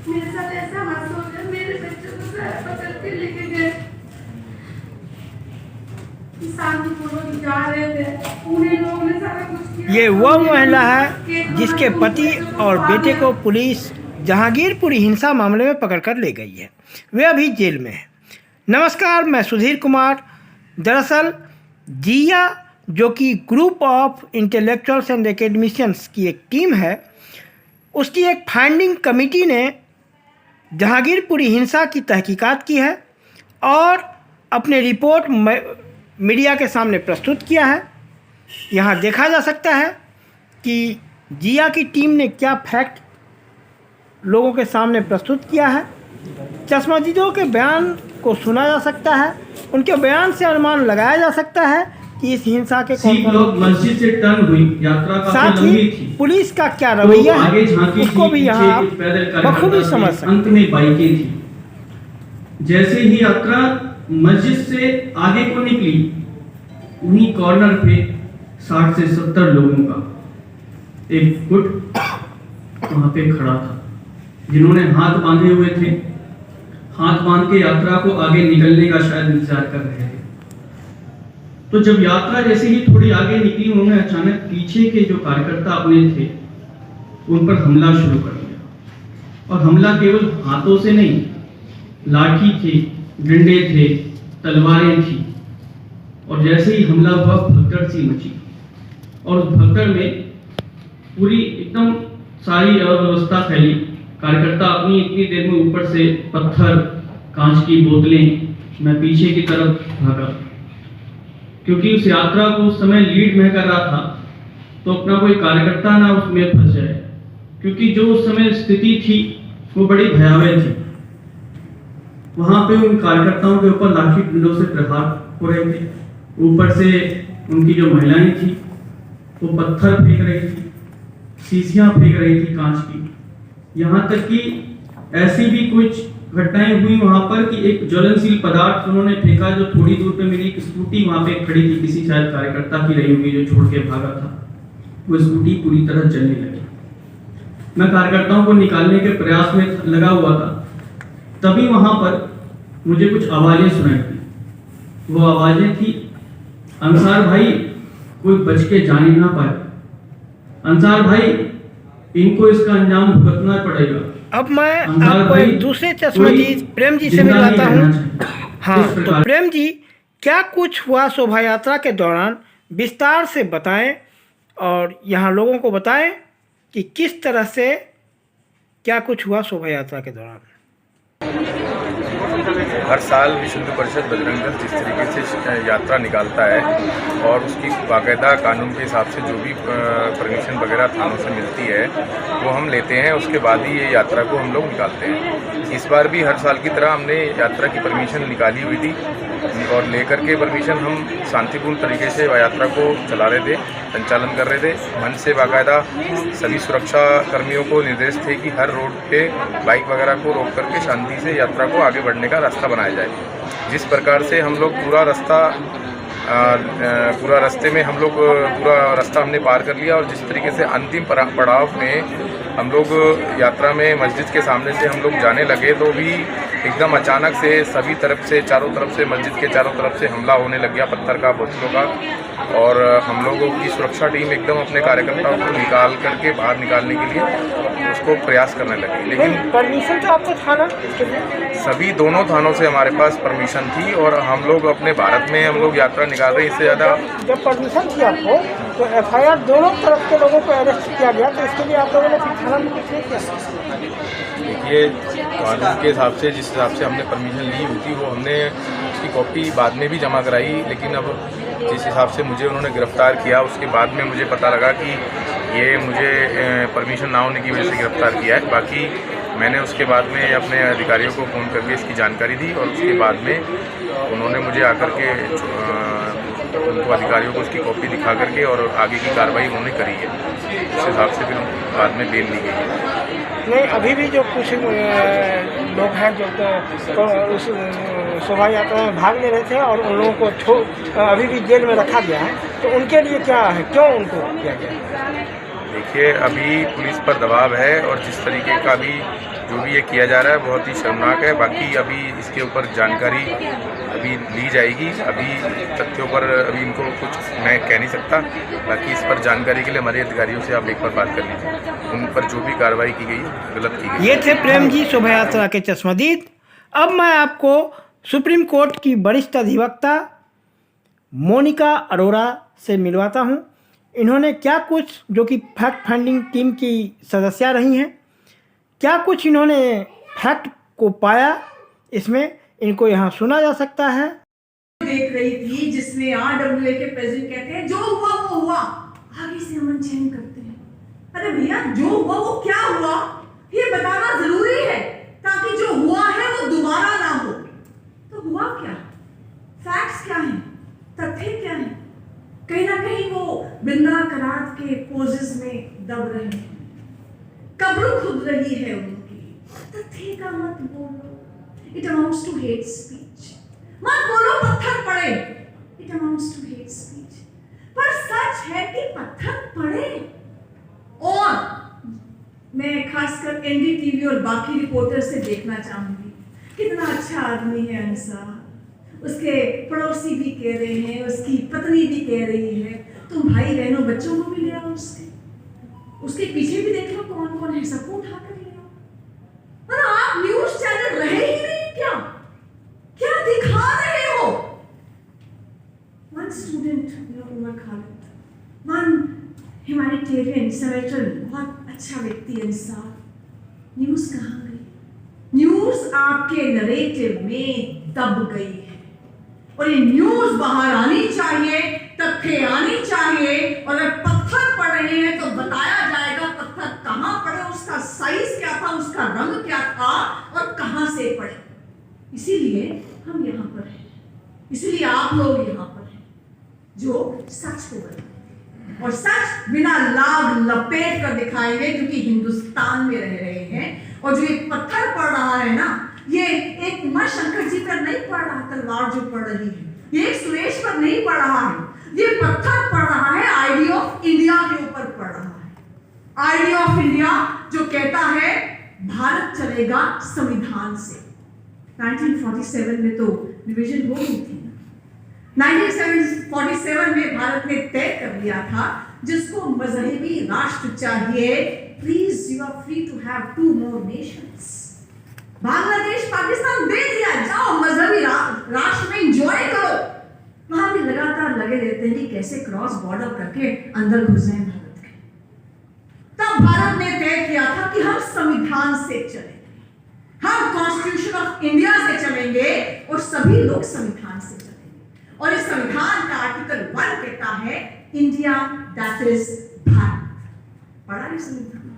मेरे साथ ऐसा हादसा हो गया, मेरे बच्चों को सारा पकड़ के लेके गए, शांतिपूर्वक जा रहे थे, उन्हीं लोगों ने सारा कुछ किया। ये वह महिला है जिसके पति और बेटे को पुलिस जहांगीरपुरी हिंसा मामले में पकड़कर ले गई है। वे अभी जेल में है। नमस्कार, मैं सुधीर कुमार। दरअसल जिया, जो कि group of intellectuals and academicians की एक टीम है, उसकी एक फाइंडिंग कमेटी ने जहांगीरपुरी हिंसा की तहकीकात की है और अपने रिपोर्ट मीडिया के सामने प्रस्तुत किया है। यहाँ देखा जा सकता है कि जिया की टीम ने क्या फैक्ट लोगों के सामने प्रस्तुत किया है। चश्मदीदों के बयान को सुना जा सकता है, उनके बयान से अनुमान लगाया जा सकता है कि इस हिंसा के कौन लोग मस्जिद से टर्न हुई, यात्रा काफी लंबी थी। पुलिस का क्या रवैया है उसको भी यहाँ आप बखूबी समझ सकते हैं। अंत में बाइकें थी। जैसे ही यात्रा मस्जिद से आगे को निकली, वहीं कॉर्नर पे 60 से 70 लोगों का एक गुट वहां पे खड़ा था, जिन्होंने हाथ बांधे हुए थे। हाथ बांध के यात्रा को आगे निकलने का शायद इंतजार कर रहे थे। तो जब यात्रा जैसे ही थोड़ी आगे निकली, उन्होंने अचानक पीछे के जो कार्यकर्ता अपने थे उन पर हमला शुरू कर दिया। और हमला केवल हाथों से नहीं, लाठी थी, डंडे थे, तलवारें थी। और जैसे ही हमला हुआ, भगदड़ सी मची और उस भगदड़ में पूरी एकदम सारी अव्यवस्था फैली। कार्यकर्ता अपनी इतनी देर में ऊपर से पत्थर, कांच की बोतलें, मैं पीछे की तरफ भागा, क्योंकि उस यात्रा को उस समय लीड मैं कर रहा था, तो अपना कोई कार्यकर्ता ना उसमें फंस जाए, क्योंकि जो उस समय स्थिति थी वो बड़ी भयावह थी। वहां पे उन कार्यकर्ताओं के ऊपर लाठी डंडों से प्रहार हो रहे थे। ऊपर से उनकी जो महिलाएं थी वो पत्थर फेंक रही थी, शीशियां फेंक रही थी कांच की। यहाँ तक कि ऐसी भी कुछ घटनाएं हुई वहां पर कि एक ज्वलनशील पदार्थ उन्होंने फेंका, जो थोड़ी दूर पे मेरी एक स्कूटी वहां पे खड़ी थी, किसी शायद कार्यकर्ता की रही होगी जो छोड़ के भागा था। वो स्कूटी पूरी तरह जलने लगी। मैं कार्यकर्ताओं को निकालने के प्रयास में लगा हुआ था, तभी वहां पर मुझे कुछ आवाजें सुनाई दी। वो आवाजें थी, अंसार भाई, कोई बच के जाने ना पाए, अंसार भाई, इनको इसका अंजाम भुगतना पड़ेगा। अब मैं आपको एक दूसरे चश्मदीद प्रेम जी से मिलाता हूँ। हाँ, तो प्रेम जी, क्या कुछ हुआ शोभा यात्रा के दौरान, विस्तार से बताएं और यहाँ लोगों को बताएं कि किस तरह से क्या कुछ हुआ शोभा यात्रा के दौरान। हर साल विश्व हिंदू परिषद बजरंग दल जिस तरीके से यात्रा निकालता है और उसकी बाकायदा कानून के हिसाब से जो भी परमिशन वगैरह थानों से मिलती है वो हम लेते हैं, उसके बाद ही ये यात्रा को हम लोग निकालते हैं। इस बार भी हर साल की तरह हमने यात्रा की परमिशन निकाली हुई थी और लेकर के परमिशन हम शांतिपूर्ण तरीके से यात्रा को चला रहे थे, संचालन कर रहे थे। मन से बाकायदा सभी सुरक्षा कर्मियों को निर्देश थे कि हर रोड पे बाइक वगैरह को रोक करके शांति से यात्रा को आगे बढ़ने का रास्ता बनाया जाए। जिस प्रकार से हम लोग पूरा रास्ते में हम लोग पूरा रास्ता हमने पार कर लिया और जिस तरीके से अंतिम पड़ाव में हम लोग यात्रा में मस्जिद के सामने से हम लोग जाने लगे, तो भी एकदम अचानक से सभी तरफ से, चारों तरफ से, मस्जिद के चारों तरफ से हमला होने लग गया पत्थर का, बोतलों का। और हम लोगों की सुरक्षा टीम एकदम अपने कार्यकर्ताओं को निकाल करके बाहर निकालने के लिए उसको प्रयास करने लगी। लेकिन परमिशन तो आपको थाना सभी दोनों थानों से हमारे पास परमिशन थी और हम लोग अपने भारत में हम लोग यात्रा निकाल रहे हैं। इससे ज़्यादा जब परमिशन थी आपको, तो एफआईआर दोनों तरफ के लोगों को अरेस्ट किया गया, तो इसके लिए आप लोगों ने फिर थाना में कुछ नहीं किया? देखिए, कानून के हिसाब से जिस हिसाब से हमने परमिशन ली हुई थी वो हमने उसकी कॉपी बाद में भी जमा कराई। लेकिन अब जिस हिसाब से मुझे उन्होंने गिरफ्तार किया, उसके बाद में मुझे पता लगा कि ये मुझे परमिशन ना होने की वजह से गिरफ्तार किया है। बाकी मैंने उसके बाद में अपने अधिकारियों को फ़ोन करके इसकी जानकारी दी और उसके बाद में उन्होंने मुझे आकर के उनको अधिकारियों को उसकी कॉपी दिखा करके और आगे की कार्रवाई उन्होंने करी है। उस हिसाब से फिर बाद में बेल ली गई है। नहीं, अभी भी जो कुछ लोग हैं जो उस शोभा यात्रा में भाग ले रहे थे और उन लोगों को अभी भी जेल में रखा गया है, तो उनके लिए क्या है, क्यों उनको किया गया? देखिए, अभी पुलिस पर दबाव है और जिस तरीके का भी जो भी ये किया जा रहा है बहुत ही शर्मनाक है। बाकी अभी इसके ऊपर जानकारी अभी ली जाएगी। अभी तथ्यों पर अभी इनको कुछ मैं कह नहीं सकता। बाकी इस पर जानकारी के लिए हमारे अधिकारियों से आप एक बार बात कर लीजिए, उन पर जो भी कार्रवाई की गई गलत की गई। ये थे प्रेम जी, शोभा यात्रा के चश्मदीद। अब मैं आपको सुप्रीम कोर्ट की वरिष्ठ अधिवक्ता मोनिका अरोरा से मिलवाता हूं। इन्होंने क्या कुछ, जो कि फैक्ट फाइंडिंग टीम की सदस्या रही हैं, क्या कुछ इन्होंने फैक्ट को पाया, इसमें इनको यहाँ सुना जा सकता है। देख रही थी जिसमें RWA के प्रेसिडेंट कहते हैं जो हुआ वो हुआ, आगे से अमन चैन करते हैं। अरे भैया, जो हुआ वो क्या हुआ ये बताना जरूरी है, ताकि जो हुआ है वो दोबारा ना हो। तो हुआ क्या, फैक्ट्स क्या हैं, तथ्य क्या हैं? कहीं ना कहीं वो बिंदा करात के पोजेस में दब रहे हैं, कब्र खुद रही है उनकी। तथ्य का मत बोलो, it amounts to hate speech. मत बोलो पत्थर पड़े, it amounts to hate speech. पर सच है कि पत्थर पड़े। और मैं खासकर NDTV और बाकी रिपोर्टर से देखना चाहूंगी, कितना अच्छा आदमी है अंसार। उसके पड़ोसी भी कह रहे हैं, उसकी पत्नी भी कह रही है, तुम भाई बहनों बच्चों को भी ले आओ, उसके पीछे भी देख लो कौन कौन है, सबको उठा कर ले आओ। और आप न्यूज चैनल रहे ही नहीं क्या? क्या दिखा रहे हो? One student, Umar Khalid, one humanitarian, senator, बहुत अच्छा व्यक्ति इंसान। न्यूज कहाँ गई? न्यूज आपके नरेटिव में दब गई है, और ये न्यूज बाहर आनी चाहिए, तथ्य आनी चाहिए। और अगर पत्थर पड़ रहे हैं तो बताया जाएगा पत्थर कहां पड़े, उसका साइज क्या था, उसका रंग क्या था, और कहां से पड़े। इसीलिए हम यहां पर हैं, इसीलिए आप लोग यहां पर हैं जो सच को बताएं, और सच बिना लाग लपेट कर दिखाएंगे, क्योंकि हिंदुस्तान में रह रहे हैं। और जो एक पत्थर पड़ रहा है ना, ये एक उमा शंकर जी पर नहीं पड़ रहा तलवार जो पड़ रही है, ये एक सुरेश पर नहीं पड़ रहा है, ये पत्थर पड़ रहा है आइडिया ऑफ इंडिया के ऊपर पड़ रहा है। आइडिया ऑफ इंडिया जो कहता है भारत चलेगा संविधान से। 1947 में तो डिवीजन हो गई थी। 1947 में भारत ने तय कर लिया था जिसको मजहबी राष्ट्र चाहिए, please you are free to have 2 more nations। Bangladesh Pakistan दे दिया, जाओ मजहबी राष्ट्र में एंजॉय करो। वहां भी लगातार लगे रहते हैं कि कैसे क्रॉस बॉर्डर करके अंदर घुस जाए भारत के। तब भारत ने तय किया था कि हम संविधान से चलेंगे, हम कॉन्स्टिट्यूशन ऑफ इंडिया से चलेंगे, और सभी लोग संविधान से चलेंगे। और इस संविधान का आर्टिकल 1 कहता है इंडिया दैट इज भारत। पढ़ा है संविधान,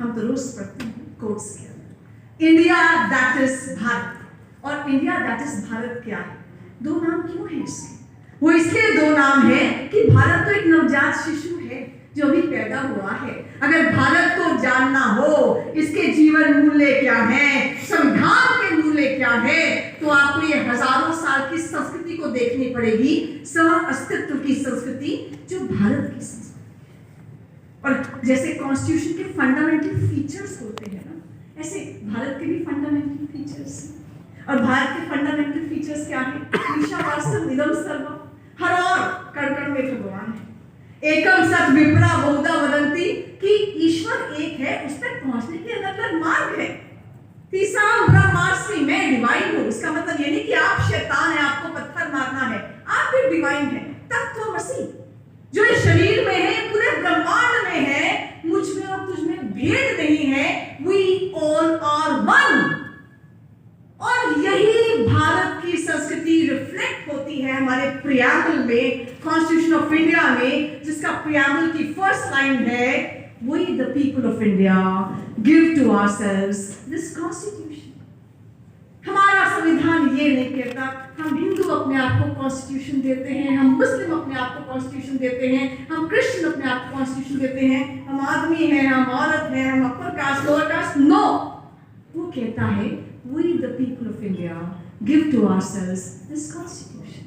हम तो रोज पढ़ते हैं कोर्ट्स के अंदर, इंडिया दैट इज भारत। और इंडिया दैट इज भारत क्या है? 2 नाम क्यों है इसके? वो इसलिए 2 नाम है कि भारत तो एक नवजात शिशु है जो अभी पैदा हुआ है। अगर भारत को जानना हो, इसके जीवन मूल्य क्या है, संविधान के मूल्य क्या है, तो आपको ये हजारों साल की संस्कृति को देखनी पड़ेगी, सह अस्तित्व की संस्कृति जो भारत की संस्कृति है। और जैसे कॉन्स्टिट्यूशन के फंडामेंटल फीचर्स होते हैं ना, ऐसे भारत के भी फंडामेंटल फीचर्स हैं। और भारत के फंडामेंटल फीचर्स क्या है? ईशावास्यम इदम सर्वम, हर और कण में भगवान है। एकम सत विप्रा बहुधा वदंती, कि ईश्वर एक है, उस तक पहुंचने के अलग-अलग मार्ग है। तीसरा ब्रह्मास्मि, मैं डिवाइन हूं। इसका मतलब ये नहीं कि आप शैतान हैं, आपको पत्थर मारना है, आप भी डिवाइन हैं। तत्वमसि, जो इस शरीर में है, पूरे ब्रह्मांड में है, मुझ में और तुझ में भेद नहीं है। We all are one. और यही भारत की संस्कृति रिफ्लेक्ट होती है हमारे प्रियम्बल में, कॉन्स्टिट्यूशन ऑफ इंडिया में, जिसका प्रियम्बल की फर्स्ट लाइन है, we the people of India give to ourselves this constitution. हमारा संविधान ये नहीं कहता, हम हिंदू अपने आप को कॉन्स्टिट्यूशन देते हैं, हम मुस्लिम अपने आप को कॉन्स्टिट्यूशन देते हैं, हम क्रिश्चियन अपने आप को कॉन्स्टिट्यूशन देते हैं, हम आदमी हैं, हम औरत हैं, हम upper caste, lower caste. No, वो कहता है we the people of India give to ourselves this constitution।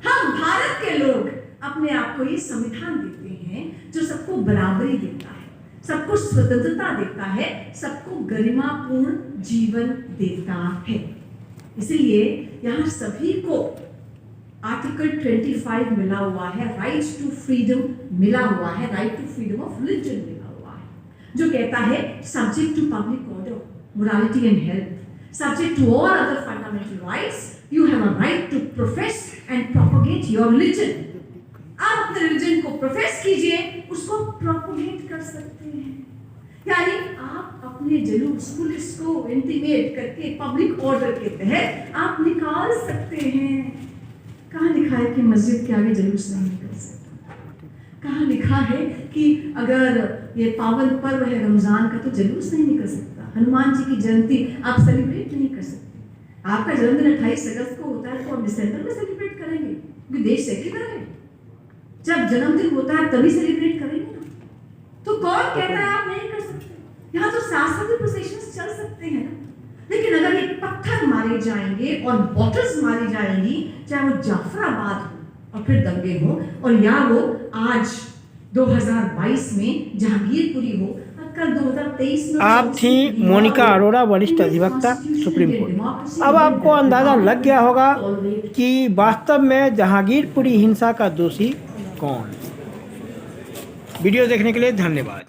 हम भारत के लोग अपने आप को ये संविधान देते हैं जो सबको बराबरी देता है, सबको स्वतंत्रता देता है, सबको गरिमापूर्ण जीवन देता है। इसलिए यहाँ सभी को आर्टिकल 25 मिला हुआ है, राइट टू फ्रीडम मिला हुआ है, right to freedom of religion मिला हुआ है, जो कहता है subject to public order, morality and health, subject to all other fundamental rights, you have a right to profess and propagate your religion. आप अपने रिलीजन को प्रोफेस कीजिए, उसको प्रोपोगेट कर सकते हैं, यानी आप अपने जुलूस पुलिस को इंटीमेट करके पब्लिक ऑर्डर के तहत आप निकाल सकते हैं। कहाँ लिखा है कि मस्जिद के आगे जुलूस नहीं निकल सकता? कहाँ लिखा है कि अगर ये पावन पर्व है रमजान का तो जुलूस नहीं निकल सकता? हनुमान जी की जयंती आप सेलिब्रेट नहीं कर सकते। आपका जन्मदिन 28 अगस्त को होता है तो आप दिसंबर में सेलिब्रेट करेंगे, क्योंकि देश सेक्युलर है। जब जन्मदिन होता है तभी सेलिब्रेट करेंगे ना। तो कौन कहता है आप नहीं कर सकते? यहाँ तो शासकीय प्रोसेशंस चल सकते हैं ना। लेकिन अगर ये पत्थर मारे जाएंगे और बॉटल्स मारी जाएंगी, चाहे वो जाफराबाद हो और फिर दंगे हो, और या वो आज 2022 में जहांगीरपुरी हो, कल 2023 में आप थी मोनिका अरोड़ा, वरिष्ठ अधिवक्ता सुप्रीम कोर्ट। अब आपको अंदाज़ा लग गया होगा कि वास्तव में जहांगीरपुरी हिंसा का दोषी कौन। वीडियो देखने के लिए धन्यवाद।